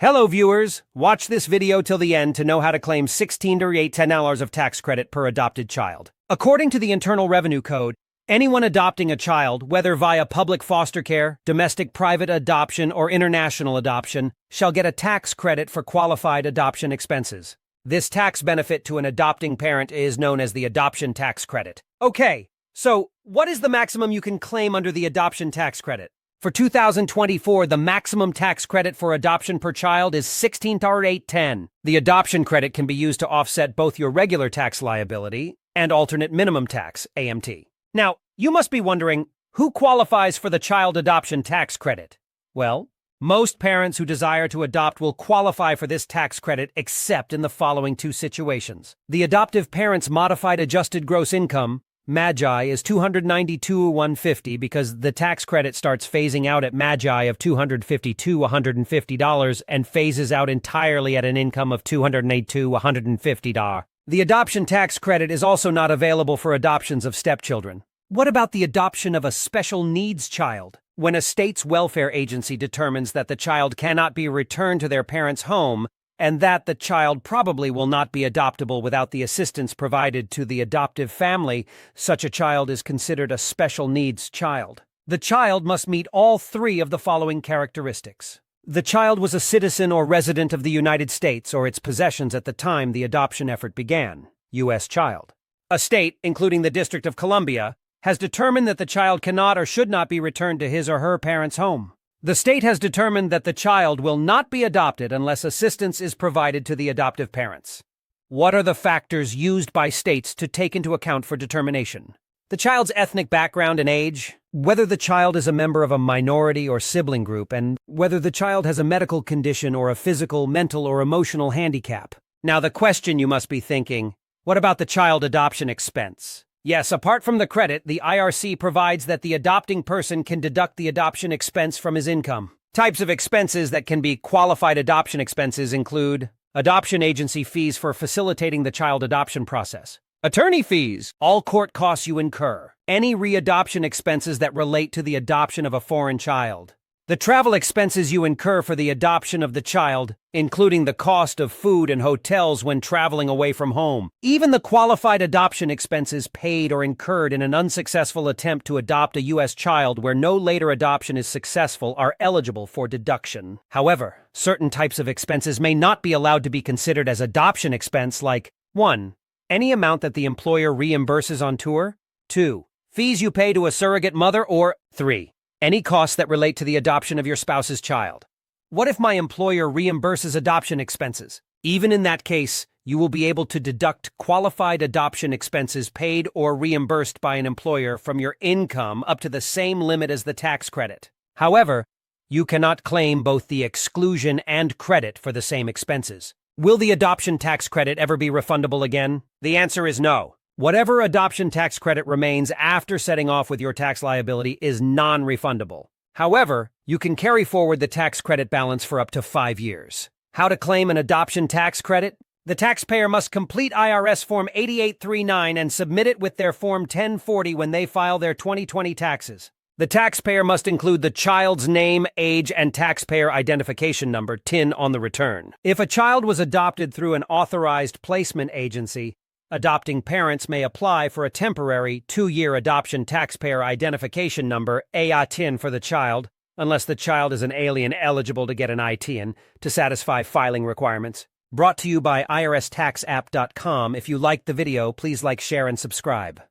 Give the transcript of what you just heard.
Hello viewers, watch this video till the end to know how to claim $16 of tax credit per adopted child. According to the Internal Revenue Code, anyone adopting a child, whether via public foster care, domestic private adoption, or international adoption, shall get a tax credit for qualified adoption expenses. This tax benefit to an adopting parent is known as the adoption tax credit. Okay, so what is the maximum you can claim under the adoption tax credit? For 2024, the maximum tax credit for adoption per child is $16,810. The adoption credit can be used to offset both your regular tax liability and alternate minimum tax, AMT. Now, you must be wondering, who qualifies for the child adoption tax credit? Well, most parents who desire to adopt will qualify for this tax credit except in the following two situations. The adoptive parent's modified adjusted gross income, MAGI, is $292,150 because the tax credit starts phasing out at MAGI of $252,150 and phases out entirely at an income of $282,150. The adoption tax credit is also not available for adoptions of stepchildren. What about the adoption of a special needs child? When a state's welfare agency determines that the child cannot be returned to their parents' home, and that the child probably will not be adoptable without the assistance provided to the adoptive family, such a child is considered a special needs child. The child must meet all three of the following characteristics. The child was a citizen or resident of the United States or its possessions at the time the adoption effort began, U.S. child. A state, including the District of Columbia, has determined that the child cannot or should not be returned to his or her parents' home. The state has determined that the child will not be adopted unless assistance is provided to the adoptive parents. What are the factors used by states to take into account for determination? The child's ethnic background and age, whether the child is a member of a minority or sibling group, and whether the child has a medical condition or a physical, mental, or emotional handicap. Now the question you must be thinking, what about the child adoption expense? Yes, apart from the credit, the IRC provides that the adopting person can deduct the adoption expense from his income. Types of expenses that can be qualified adoption expenses include adoption agency fees for facilitating the child adoption process, attorney fees, all court costs you incur, any readoption expenses that relate to the adoption of a foreign child, the travel expenses you incur for the adoption of the child, including the cost of food and hotels when traveling away from home. Even the qualified adoption expenses paid or incurred in an unsuccessful attempt to adopt a U.S. child where no later adoption is successful are eligible for deduction. However, certain types of expenses may not be allowed to be considered as adoption expense, like 1. Any amount that the employer reimburses on tour, 2. Fees you pay to a surrogate mother, or 3. Any costs that relate to the adoption of your spouse's child. What if my employer reimburses adoption expenses? Even in that case, you will be able to deduct qualified adoption expenses paid or reimbursed by an employer from your income up to the same limit as the tax credit. However, you cannot claim both the exclusion and credit for the same expenses. Will the adoption tax credit ever be refundable again? The answer is no. Whatever adoption tax credit remains after setting off with your tax liability is non-refundable. However, you can carry forward the tax credit balance for up to 5 years. How to claim an adoption tax credit? The taxpayer must complete IRS Form 8839 and submit it with their Form 1040 when they file their 2020 taxes. The taxpayer must include the child's name, age, and taxpayer identification number, TIN, on the return. If a child was adopted through an authorized placement agency, adopting parents may apply for a temporary 2-year adoption taxpayer identification number, AITIN, for the child, unless the child is an alien eligible to get an ITIN, to satisfy filing requirements. Brought to you by IRSTaxApp.com. If you liked the video, please like, share, and subscribe.